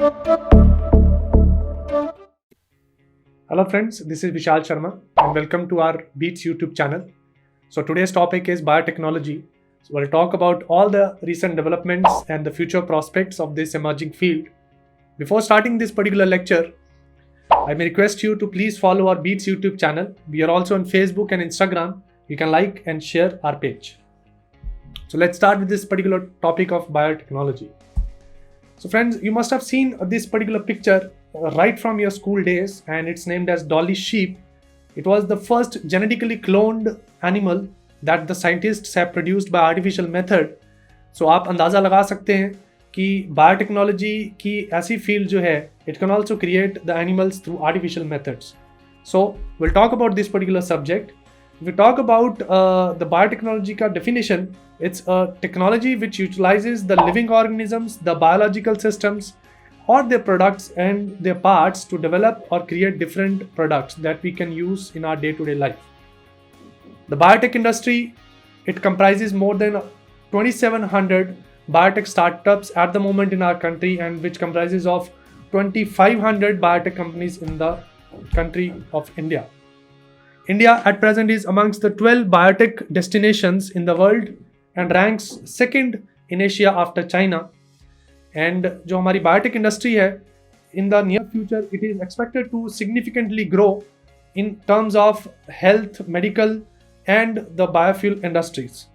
Hello friends, this is Vishal Sharma and welcome to our Beats YouTube channel. So today's topic is biotechnology. So we'll talk about all the recent developments and the future prospects of this emerging field. Before starting this particular lecture, I may request you to please follow our Beats YouTube channel. We are also on Facebook and Instagram. You can like and share our page. So let's start with this particular topic of biotechnology. So friends, you must have seen this particular picture right from your school days, and it's named as Dolly sheep. It was the first genetically cloned animal that the scientists have produced by artificial method. So आप अंदाज़ा लगा सकते हैं कि biotechnology की ऐसी field जो है, it can also create the animals through artificial methods. So we'll talk about this particular subject. If we talk about the biotechnology ka definition, it's a technology which utilizes the living organisms, the biological systems, or their products and their parts to develop or create different products that we can use in our day-to-day life. The biotech industry, it comprises more than 2,700 biotech startups at the moment in our country, and which comprises of 2,500 biotech companies in the country of India. India at present is amongst the 12 biotech destinations in the world and ranks second in Asia after China. And जो हमारी biotech industry है, in the near future it is expected to significantly grow in terms of health, medical and the biofuel industries.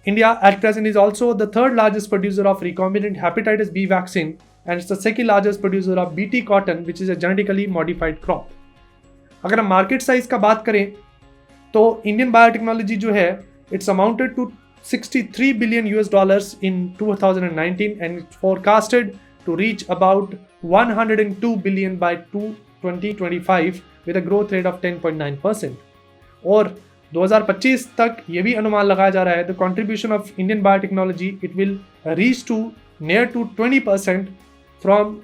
India at present is also the third largest producer of recombinant hepatitis B vaccine, and it's the second largest producer of BT cotton, which is a genetically modified crop. अगर हम market size का बात करें तो Indian biotechnology जो है, it's amounted to $63 billion in 2019 and it's forecasted to reach about $102 billion by 2025 with a growth rate of 10.9%. और 2025 तक ये भी अनुमान लगाया जा रहा है, the contribution of Indian biotechnology, it will reach to near to 20% from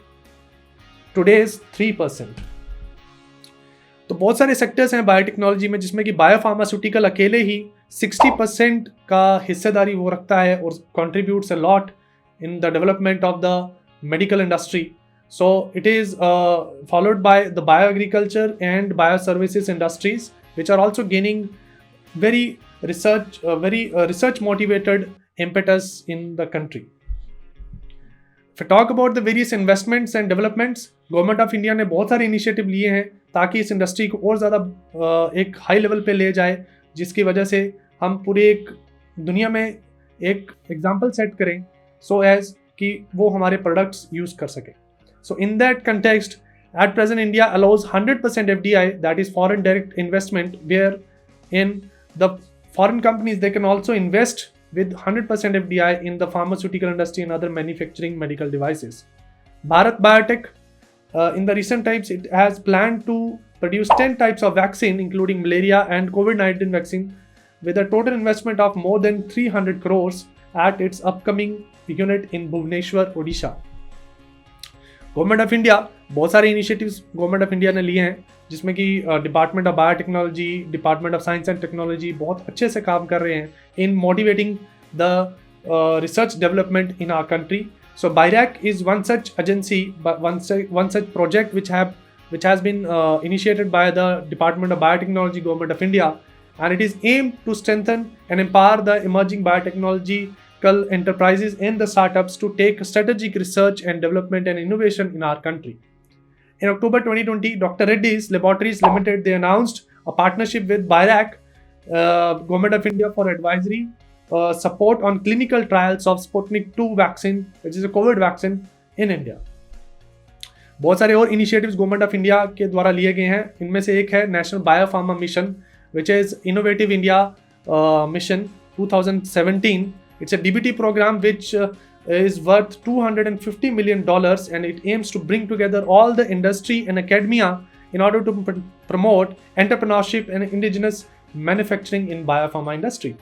today's 3%. तो बहुत सारे सेक्टर्स हैं बायोटेक्नोलॉजी में जिसमें कि बायोफार्मास्यूटिकल अकेले ही 60% का हिस्सेदारी वो रखता है और contributes a lot in the development of the medical industry. So it is followed by the bioagriculture and bioservices industries, which are also gaining very research motivated impetus in the country. If I talk about the various investments and developments, government of India ने बहुत सारे initiative लिए हैं ताकि इस industry को और ज़्यादा एक हाई लेवल पे ले जाए, जिसकी वजह से हम पूरे एक दुनिया में एक एग्जांपल सेट करें सो एज कि वो हमारे प्रोडक्ट्स यूज़ कर सकें. So in that context at present India allows 100% FDI, that is foreign direct investment, where in the foreign companies they can also invest with 100% FDI in the pharmaceutical industry and other manufacturing medical devices. Bharat Biotech, in the recent times, it has planned to produce 10 types of vaccine, including malaria and COVID-19 vaccine, with a total investment of more than 300 crores at its upcoming unit in Bhubaneswar, Odisha. Government of India बहुत सारे initiatives government of India ने लिए हैं, जिसमें कि department of biotechnology, department of science and technology बहुत अच्छे से काम कर रहे हैं in motivating the research development in our country. So BIRAC is one such agency, one such project which has been initiated by the Department of Biotechnology, Government of India, and it is aimed to strengthen and empower the emerging biotechnological enterprises and the startups to take strategic research and development and innovation in our country. In October 2020, Dr. Reddy's Laboratories Limited, they announced a partnership with BIRAC, Government of India, for advisory support on clinical trials of Sputnik 2 vaccine, which is a COVID vaccine in India. बहुत सारे और initiatives government of India के द्वारा लिए गए हैं. इनमें से एक है national biopharma mission, which is innovative India mission 2017. It's a DBT program which is worth $250 million, and it aims to bring together all the industry and academia in order to promote entrepreneurship and indigenous manufacturing in biopharma industry.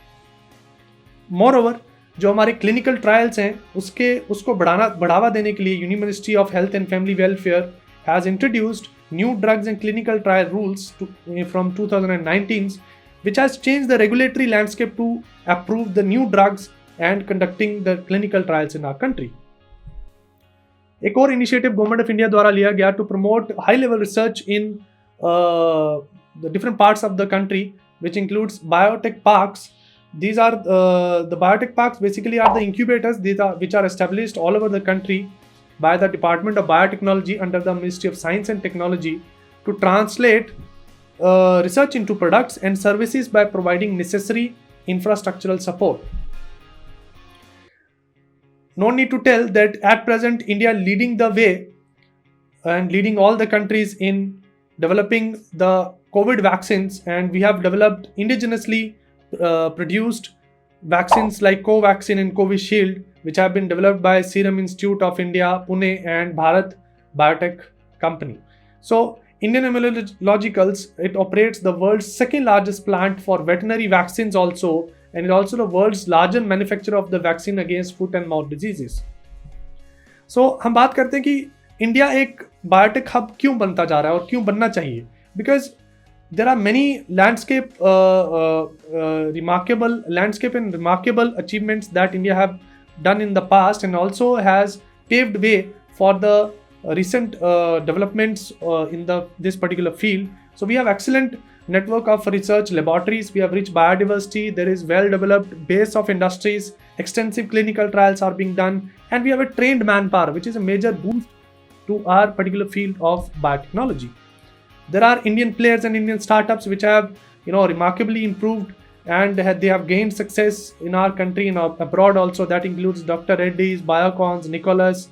Moreover, जो हमारे clinical trials हैं उसको बढ़ावा देने के लिए union ministry of health and family welfare has introduced new drugs and clinical trial rules from 2019, which has changed the regulatory landscape to approve the new drugs and conducting the clinical trials in our country. एक और initiative government of India द्वारा लिया गया to promote high level research in the different parts of the country, which includes biotech parks. These are the biotech parks basically are the incubators which are established all over the country by the Department of Biotechnology under the Ministry of Science and Technology to translate research into products and services by providing necessary infrastructural support. No need to tell that at present India leading the way and leading all the countries in developing the COVID vaccines, and we have developed indigenously produced vaccines like Covaxin and Covishield, which have been developed by Serum Institute of India, Pune, and Bharat Biotech Company. So Indian Immunologicals, it operates the world's second largest plant for veterinary vaccines also, and is also the world's largest manufacturer of the vaccine against foot and mouth diseases. So हम बात करते हैं कि India एक biotech hub क्यों बनता जा रहा है और क्यों बनना चाहिए, because there are many landscape and remarkable achievements that India have done in the past, and also has paved way for the recent developments in this particular field. So we have excellent network of research laboratories, we have rich biodiversity, there is well developed base of industries, extensive clinical trials are being done, and we have a trained manpower, which is a major boost to our particular field of biotechnology. There are Indian players and Indian startups which have, remarkably improved, and they have gained success in our country and abroad also. That includes Dr. Reddy's, Biocons, Nicholas,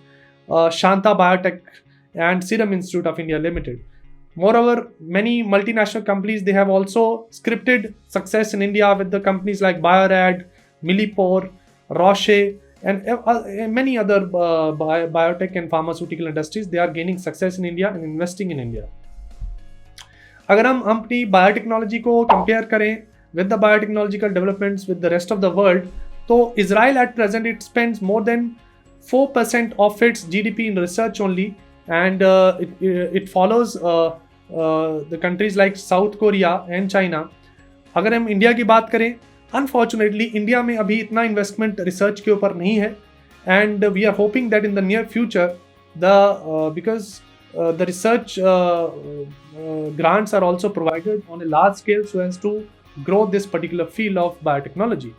Shanta Biotech, and Serum Institute of India Limited. Moreover, many multinational companies, they have also scripted success in India with the companies like Biorad, Millipore, Roche, and many other biotech and pharmaceutical industries. They are gaining success in India and investing in India. अगर हम अपनी biotechnology को compare करें with the biotechnological developments with the rest of the world, तो Israel at present it spends more than 4% of its GDP in research only, and it follows the countries like South Korea and China. अगर हम India की बात करें, unfortunately India में अभी इतना investment research के ऊपर नहीं है, and we are hoping that in the near future because the research grants are also provided on a large scale so as to grow this particular field of biotechnology.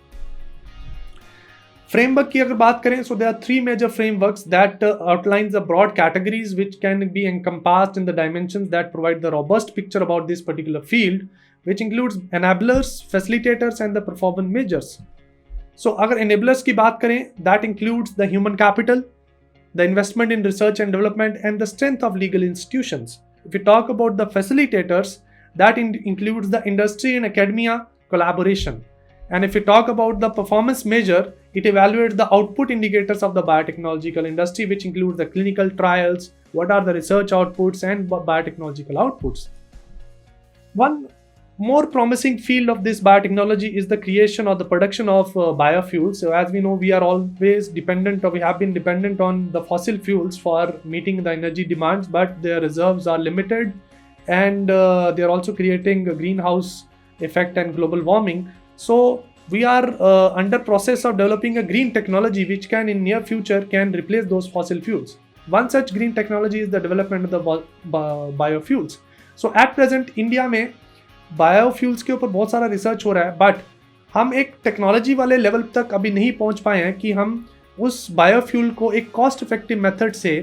Framework की अगर बात करें, so there are 3 major frameworks that outlines the broad categories which can be encompassed in the dimensions that provide the robust picture about this particular field, which includes enablers, facilitators, and the performance measures. So अगर enablers की बात करें, that includes the human capital, the investment in research and development, and the strength of legal institutions. If we talk about the facilitators, that includes the industry and academia collaboration. And if we talk about the performance measure, it evaluates the output indicators of the biotechnological industry, which includes the clinical trials, what are the research outputs and biotechnological outputs. One more promising field of this biotechnology is the creation or the production of biofuels. So as we know, we are always dependent, or we have been dependent on the fossil fuels for meeting the energy demands, but their reserves are limited, and they are also creating a greenhouse effect and global warming. So we are under process of developing a green technology which can in near future can replace those fossil fuels. One such green technology is the development of the biofuels. So at present India में biofuels के ऊपर बहुत सारा research हो रहा है, but हम एक टेक्नोलॉजी वाले लेवल तक अभी नहीं पहुंच पाए हैं कि हम उस बायोफ्यूल को एक कॉस्ट इफेक्टिव मेथड से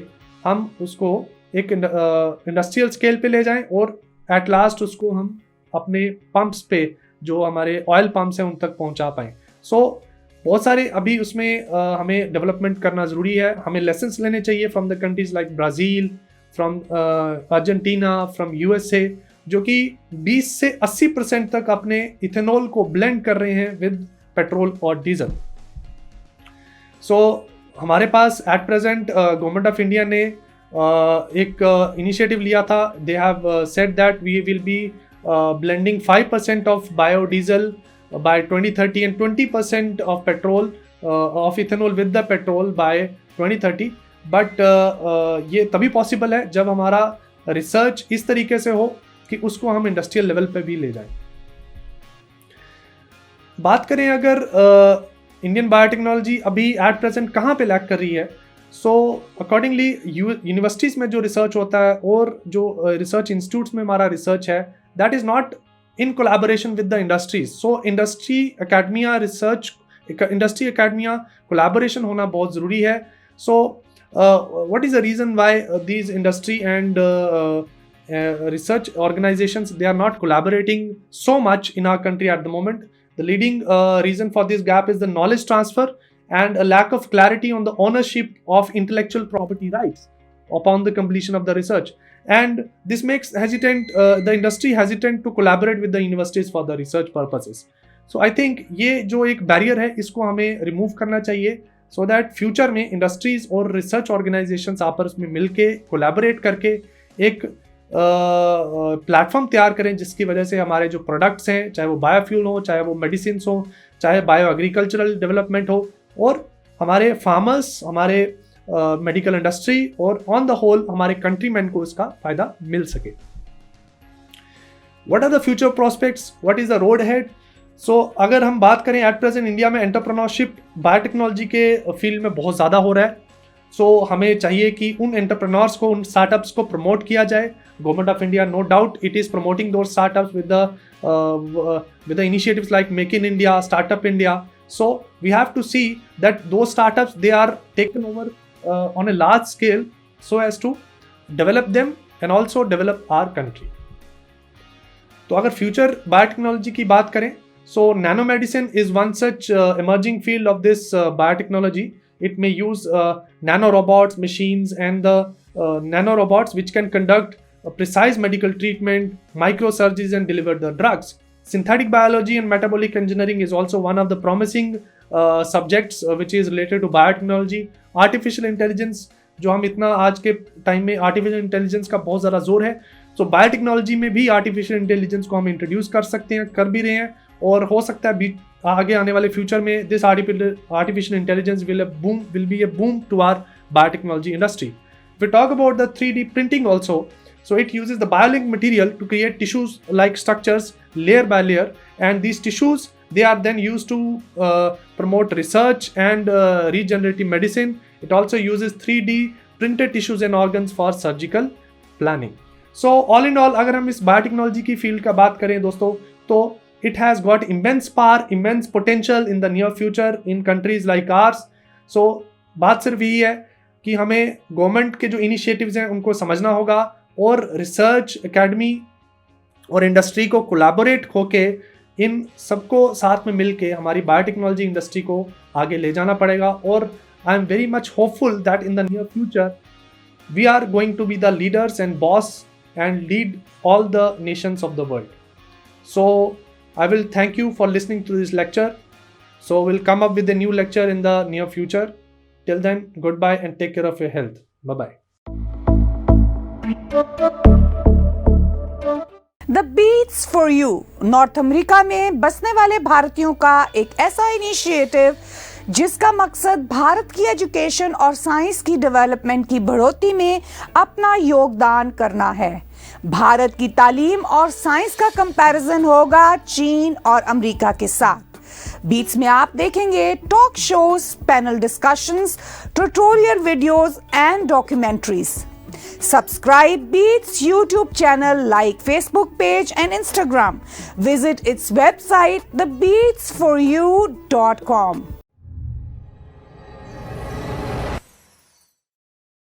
हम उसको एक इंडस्ट्रियल स्केल पे ले जाएं, और एट लास्ट उसको हम अपने पंप्स पे, जो हमारे ऑयल पंप्स हैं, उन तक पहुंचा पाएँ. सो बहुत सारे अभी उसमें हमें डेवलपमेंट करना ज़रूरी है. हमें लेसन्स लेने चाहिए from the countries like Brazil, from Argentina, from USA, जो कि 20 से 80% तक अपने इथेनॉल को ब्लेंड कर रहे हैं विद पेट्रोल और डीजल. सो हमारे पास at present government of India ने एक इनिशिएटिव लिया था. They have said that we will be blending 5% of biodiesel by 2030 and 20% of petrol of ethanol with the petrol by 2030. But ये तभी possible है जब हमारा रिसर्च इस तरीके से हो कि उसको हम इंडस्ट्रियल लेवल पे भी ले जाएं. बात करें अगर इंडियन बायोटेक्नोलॉजी अभी एट प्रेजेंट कहाँ पे लैक कर रही है, सो अकॉर्डिंगली यूनिवर्सिटीज़ में जो रिसर्च होता है और जो रिसर्च इंस्टीट्यूट्स में हमारा रिसर्च है, that is not in collaboration with the industries. So industry academia research, industry academia collaboration होना बहुत ज़रूरी है. सो what is the reason why these industry and research organizations, they are not collaborating so much in our country at the moment? The leading reason for this gap is the knowledge transfer and a lack of clarity on the ownership of intellectual property rights upon the completion of the research, and this makes the industry hesitant to collaborate with the universities for the research purposes. So I think ये जो एक barrier है इसको हमें remove करना चाहिए, so that future में industries और रिसर्च ऑर्गेनाइजेशंस आपस में मिलके कोलैबोरेट करके एक प्लेटफॉर्म तैयार करें जिसकी वजह से हमारे जो प्रोडक्ट्स हैं, चाहे वो बायोफ्यूल हो, चाहे वो मेडिसिन हो, चाहे बायो एग्रीकल्चरल डेवलपमेंट हो, और हमारे फार्मर्स, हमारे मेडिकल इंडस्ट्री और ऑन द होल हमारे कंट्रीमैन को इसका फ़ायदा मिल सके. What are the future prospects, what is the road head? So अगर हम बात करें एट प्रेजेंट इंडिया में एंटरप्रेन्योरशिप बायोटेक्नोलॉजी के फील्ड में बहुत ज़्यादा हो रहा है. सो हमें चाहिए कि उन एंटरप्रेन्योर्स को, उन स्टार्टअप्स को प्रमोट किया जाए. Government of India, no doubt, it is promoting those startups with the initiatives like Make in India, Startup India. So we have to see that those startups, they are taken over on a large scale so as to develop them and also develop our country. तो अगर future biotechnology की बात करें, so nanomedicine is one such emerging field of this biotechnology. It may use nanorobots, machines, and the nanorobots which can conduct precise medical treatment, microsurgeries, and deliver the drugs. Synthetic biology and metabolic engineering is also one of the promising subjects which is related to biotechnology. Artificial intelligence, जो हम इतना आज के time में artificial intelligence का बहुत ज़्यादा जोर है, सो बायोटेक्नोलॉजी में भी आर्टिफिशियल इंटेलिजेंस को हम इंट्रोड्यूस कर सकते हैं, कर भी रहे हैं, और हो सकता है आगे आने वाले फ्यूचर में this artificial intelligence will be a boom to our biotechnology industry. We talk about the 3D printing also. So it uses the BioLink material to create tissues like structures layer by layer, and these tissues, they are then used to promote research and regenerative medicine. It also uses 3D printed tissues and organs for surgical planning. So all in all, अगर हम इस biotechnology की field का बात करें दोस्तों, तो it has got immense power, immense potential in the near future in countries like ours. So बात सिर्फ यही है कि हमें गवर्नमेंट के जो इनिशिएटिव्स हैं उनको समझना होगा, और रिसर्च एकेडमी और इंडस्ट्री को कोलैबोरेट होके इन सबको साथ में मिलके हमारी बायोटेक्नोलॉजी इंडस्ट्री को आगे ले जाना पड़ेगा. और I am very much hopeful that in the near future we are going to be the leaders and boss and lead all the nations of the world. So I will thank you for listening to this lecture. So we'll come up with a new lecture in the near future. Till then, goodbye and take care of your health. Bye-bye. The Beats for You, north America में बसने वाले भारतीयों का एक ऐसा initiative जिसका मकसद भारत की एजुकेशन और साइंस की डेवलपमेंट की बढ़ोतरी में अपना योगदान करना है. भारत की तालीम और साइंस का कंपैरिजन होगा चीन और अमेरिका के साथ. बीट्स में आप देखेंगे talk shows, panel discussions, tutorial videos and documentaries. Subscribe Beats YouTube channel, like Facebook page and Instagram. Visit its website thebeatsforyou.com.